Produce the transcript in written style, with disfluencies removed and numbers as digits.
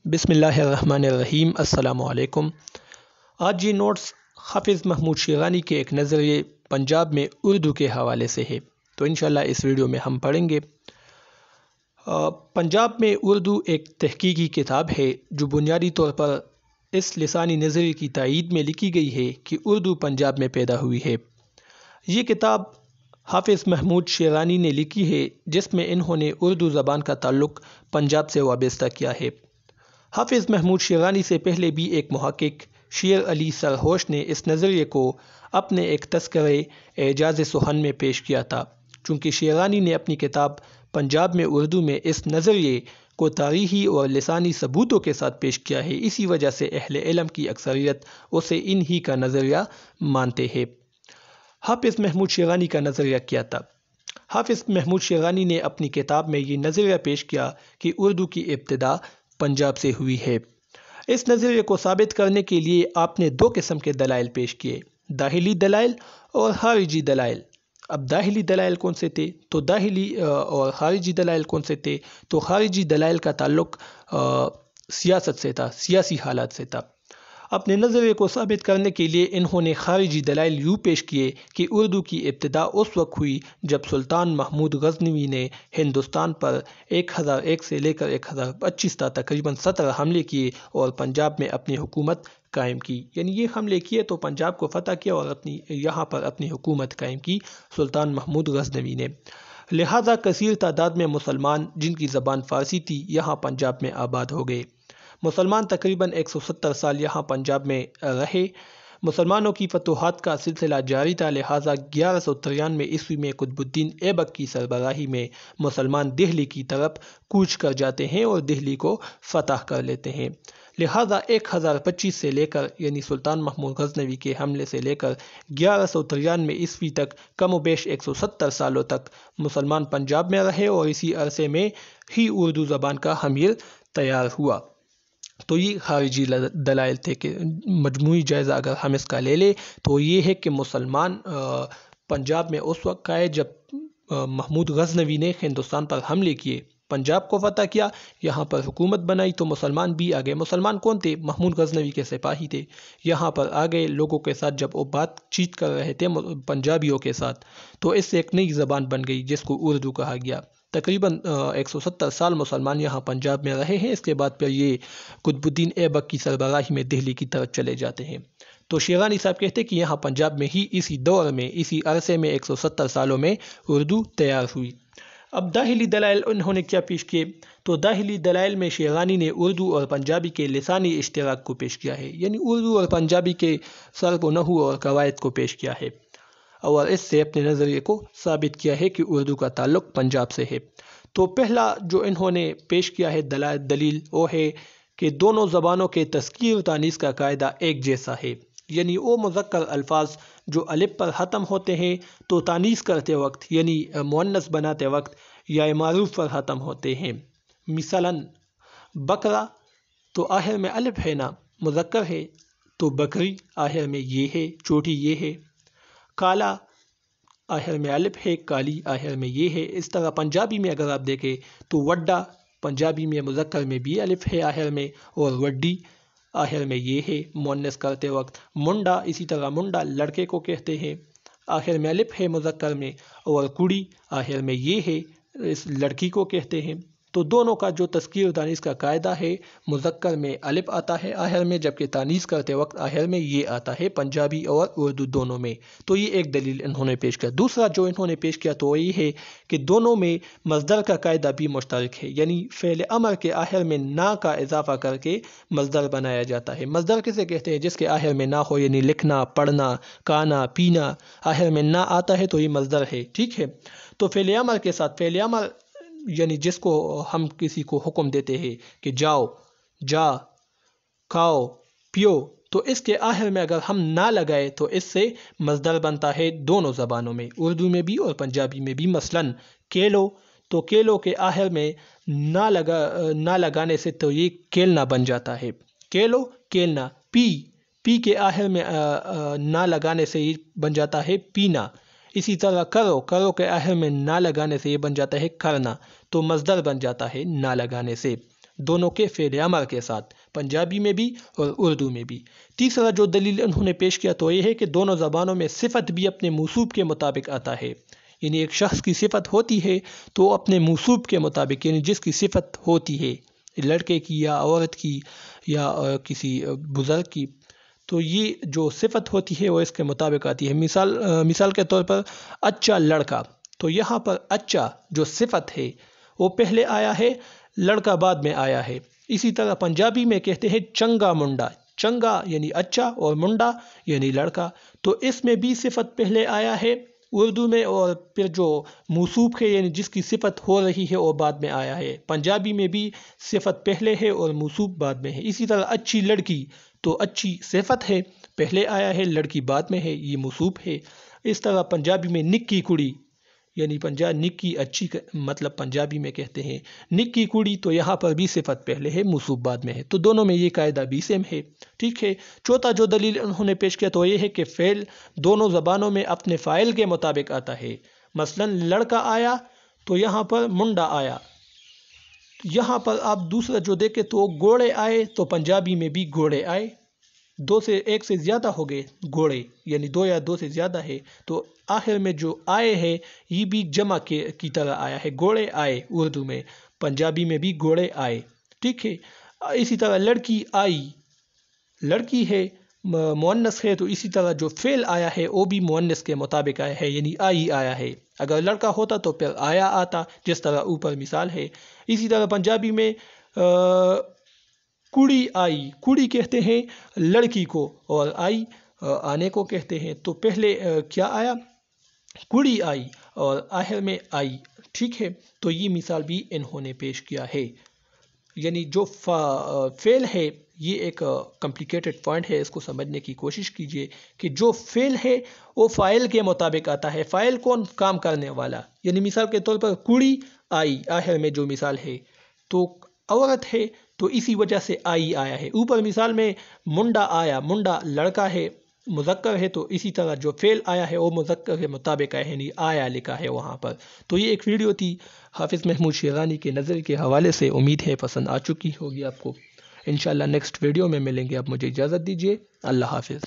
بسم اللہ الرحمن الرحیم۔ السلام علیکم۔ آج یہ نوٹس حافظ محمود شیرانی کے ایک نظریے پنجاب میں اردو کے حوالے سے ہے، تو انشاءاللہ اس ویڈیو میں ہم پڑھیں گے۔ پنجاب میں اردو ایک تحقیقی کتاب ہے جو بنیادی طور پر اس لسانی نظریے کی تائید میں لکھی گئی ہے کہ اردو پنجاب میں پیدا ہوئی ہے۔ یہ کتاب حافظ محمود شیرانی نے لکھی ہے، جس میں انہوں نے اردو زبان کا تعلق پنجاب سے وابستہ کیا ہے۔ حافظ محمود شیرانی سے پہلے بھی ایک محقق شیر علی سرہوش نے اس نظریے کو اپنے ایک تذکرہ اعجاز سخن میں پیش کیا تھا۔ چونکہ شیرانی نے اپنی کتاب پنجاب میں اردو میں اس نظریے کو تاریخی اور لسانی ثبوتوں کے ساتھ پیش کیا ہے، اسی وجہ سے اہل علم کی اکثریت اسے انہی کا نظریہ مانتے ہیں۔ حافظ محمود شیرانی کا نظریہ کیا تھا؟ حافظ محمود شیرانی نے اپنی کتاب میں یہ نظریہ پیش کیا کہ اردو کی ابتدا پنجاب سے ہوئی ہے۔ اس نظریے کو ثابت کرنے کے لیے آپ نے دو قسم کے دلائل پیش کیے، داخلی دلائل اور خارجی دلائل۔ اب داخلی دلائل کون سے تھے؟ تو داخلی اور خارجی دلائل کون سے تھے؟ تو خارجی دلائل کا تعلق سیاست سے تھا، سیاسی حالات سے تھا۔ اپنے نظریے کو ثابت کرنے کے لیے انہوں نے خارجی دلائل یوں پیش کیے کہ اردو کی ابتدا اس وقت ہوئی جب سلطان محمود غزنوی نے ہندوستان پر 1001 سے لے کر 1025 تا تقریباً 17 حملے کیے اور پنجاب میں اپنی حکومت قائم کی۔ یعنی یہ حملے کیے تو پنجاب کو فتح کیا اور یہاں پر اپنی حکومت قائم کی سلطان محمود غزنوی نے۔ لہٰذا کثیر تعداد میں مسلمان جن کی زبان فارسی تھی یہاں پنجاب میں آباد ہو گئے۔ مسلمان تقریباً 170 سال یہاں پنجاب میں رہے۔ مسلمانوں کی فتوحات کا سلسلہ جاری تھا، لہٰذا 1193 عیسوی میں قطب الدین ایبک کی سربراہی میں مسلمان دہلی کی طرف کوچ کر جاتے ہیں اور دہلی کو فتح کر لیتے ہیں۔ لہٰذا 1025 سے لے کر یعنی سلطان محمود غزنوی کے حملے سے لے کر 1193 عیسوی تک کم و بیش 170 سالوں تک مسلمان پنجاب میں رہے اور اسی عرصے میں ہی اردو زبان کا حمیر تیار ہوا۔ تو یہ خارجی دلائل تھے کہ مجموعی جائزہ اگر ہم اس کا لے لیں تو یہ ہے کہ مسلمان پنجاب میں اس وقت آئے جب محمود غزنوی نے ہندوستان پر حملے کیے، پنجاب کو فتح کیا، یہاں پر حکومت بنائی تو مسلمان بھی آ گئے۔ مسلمان کون تھے؟ محمود غزنوی کے سپاہی تھے، یہاں پر آ گئے لوگوں کے ساتھ جب وہ بات چیت کر رہے تھے پنجابیوں کے ساتھ، تو اس سے ایک نئی زبان بن گئی جس کو اردو کہا گیا۔ تقریباً 170 سال مسلمان یہاں پنجاب میں رہے ہیں۔ اس کے بعد پھر یہ قطب الدین ایبک کی سربراہی میں دہلی کی طرف چلے جاتے ہیں۔ تو شیرانی صاحب کہتے ہیں کہ یہاں پنجاب میں ہی اسی دور میں، اسی عرصے میں 170 سالوں میں اردو تیار ہوئی۔ اب داخلی دلائل انہوں نے کیا پیش کیے؟ تو داخلی دلائل میں شیرانی نے اردو اور پنجابی کے لسانی اشتراک کو پیش کیا ہے، یعنی اردو اور پنجابی کے صرف و نحو اور قواعد کو پیش کیا ہے اور اس سے اپنے نظریے کو ثابت کیا ہے کہ اردو کا تعلق پنجاب سے ہے۔ تو پہلا جو انہوں نے پیش کیا ہے دلیل وہ ہے کہ دونوں زبانوں کے تذکیر و تانیث کا قاعدہ ایک جیسا ہے، یعنی وہ مذکر الفاظ جو الف پر ختم ہوتے ہیں تو تانیث کرتے وقت یعنی مؤنث بناتے وقت یا معروف پر ختم ہوتے ہیں۔ مثلاً بکرا تو آخر میں الف ہے نا، مذکر ہے تو بکری آخر میں یہ ہے، چوٹی یہ ہے۔ کالا آخر میں الف ہے، کالی آخر میں یہ ہے۔ اس طرح پنجابی میں اگر آپ دیکھیں تو وڈا پنجابی میں مذکر میں بھی الف ہے آخر میں، اور وڈی آخر میں یہ ہے مؤنث کرتے وقت۔ منڈا اسی طرح منڈا لڑکے کو کہتے ہیں، آخر میں الف ہے مذکر میں، اور کڑی آخر میں یہ ہے اس لڑکی کو کہتے ہیں۔ تو دونوں کا جو تذکیر و تانیث کا قاعدہ ہے، مذکر میں الف آتا ہے آخر میں جبکہ تانیث کرتے وقت آخر میں یہ آتا ہے، پنجابی اور اردو دونوں میں۔ تو یہ ایک دلیل انہوں نے پیش کیا۔ دوسرا جو انہوں نے پیش کیا تو یہ ہے کہ دونوں میں مصدر کا قاعدہ بھی مشترک ہے، یعنی فعل امر کے آخر میں نا کا اضافہ کر کے مصدر بنایا جاتا ہے۔ مصدر کسے کہتے ہیں؟ جس کے آخر میں نا ہو، یعنی لکھنا، پڑھنا، کھانا، پینا، آخر میں نا آتا ہے تو یہ مصدر ہے، ٹھیک ہے۔ تو فعل امر کے ساتھ فعل امر یعنی جس کو ہم کسی کو حکم دیتے ہیں کہ جاؤ، جا، کھاؤ، پیو، تو اس کے آخر میں اگر ہم نہ لگائے تو اس سے مصدر بنتا ہے دونوں زبانوں میں، اردو میں بھی اور پنجابی میں بھی۔ مثلاً کھیلو تو کھیلو کے آخر میں نہ لگانے سے تو یہ کھیلنا بن جاتا ہے، کھیلو کھیلنا۔ پی کے آخر میں نہ لگانے سے یہ بن جاتا ہے پینا۔ اسی طرح کرو کے آخر میں نہ لگانے سے یہ بن جاتا ہے کرنا، تو مصدر بن جاتا ہے نہ لگانے سے۔ دونوں کے فعل امر کے ساتھ، پنجابی میں بھی اور اردو میں بھی۔ تیسرا جو دلیل انہوں نے پیش کیا تو یہ ہے کہ دونوں زبانوں میں صفت بھی اپنے موصوف کے مطابق آتا ہے، یعنی ایک شخص کی صفت ہوتی ہے تو اپنے موصوف کے مطابق، یعنی جس کی صفت ہوتی ہے لڑکے کی یا عورت کی یا کسی بزرگ کی، تو یہ جو صفت ہوتی ہے وہ اس کے مطابق آتی ہے۔ مثال کے طور پر اچھا لڑکا، تو یہاں پر اچھا جو صفت ہے وہ پہلے آیا ہے، لڑکا بعد میں آیا ہے۔ اسی طرح پنجابی میں کہتے ہیں چنگا منڈا، چنگا یعنی اچھا اور منڈا یعنی لڑکا، تو اس میں بھی صفت پہلے آیا ہے اردو میں، اور پھر جو موصوف ہے یعنی جس کی صفت ہو رہی ہے وہ بعد میں آیا ہے۔ پنجابی میں بھی صفت پہلے ہے اور موصوف بعد میں ہے۔ اسی طرح اچھی لڑکی، تو اچھی صفت ہے پہلے آیا ہے، لڑکی بعد میں ہے، یہ موصوف ہے۔ اس طرح پنجابی میں نکی کڑی، یعنی نکی اچھی مطلب پنجابی میں کہتے ہیں نکی کڑی، تو یہاں پر بھی صفت پہلے ہے موصوف بعد میں ہے، تو دونوں میں یہ قاعدہ بھی سیم ہے، ٹھیک ہے۔ چوتھا جو دلیل انہوں نے پیش کیا تو یہ ہے کہ فعل دونوں زبانوں میں اپنے فاعل کے مطابق آتا ہے۔ مثلا لڑکا آیا تو یہاں پر منڈا آیا، یہاں پر آپ دوسرا جو دیکھیں تو گھوڑے آئے، تو پنجابی میں بھی گھوڑے آئے، دو سے ایک سے زیادہ ہو گئے گھوڑے، یعنی دو یا دو سے زیادہ ہے، تو آخر میں جو آئے ہے یہ بھی جمع کی طرح آیا ہے، گھوڑے آئے اردو میں، پنجابی میں بھی گھوڑے آئے، ٹھیک ہے۔ اسی طرح لڑکی آئی، لڑکی ہے مؤنث ہے، تو اسی طرح جو فعل آیا ہے وہ بھی مؤنث کے مطابق آیا ہے، یعنی آئی آیا ہے۔ اگر لڑکا ہوتا تو پھر آیا آتا، جس طرح اوپر مثال ہے۔ اسی طرح پنجابی میں کڑی آئی، کڑی کہتے ہیں لڑکی کو اور آئی آنے کو کہتے ہیں، تو پہلے کیا آیا، کڑی آئی اور آخر میں آئی، ٹھیک ہے۔ تو یہ مثال بھی انہوں نے پیش کیا ہے، یعنی جو فعل ہے یہ ایک کمپلیکیٹڈ پوائنٹ ہے، اس کو سمجھنے کی کوشش کیجئے کہ جو فعل ہے وہ فاعل کے مطابق آتا ہے۔ فاعل کون؟ کام کرنے والا، یعنی مثال کے طور پر کڑی آئی، آخر میں جو مثال ہے تو عورت ہے تو اسی وجہ سے آئی آیا ہے۔ اوپر مثال میں منڈا آیا، منڈا لڑکا ہے مذکر ہے، تو اسی طرح جو فعل آیا ہے وہ مذکر کے مطابق آیا ہے، یعنی آیا لکھا ہے وہاں پر۔ تو یہ ایک ویڈیو تھی حافظ محمود شیرانی کے نظر کے حوالے سے، امید ہے پسند آ چکی ہوگی آپ کو۔ انشاءاللہ نیکسٹ ویڈیو میں ملیں گے، اب مجھے اجازت دیجیے، اللہ حافظ۔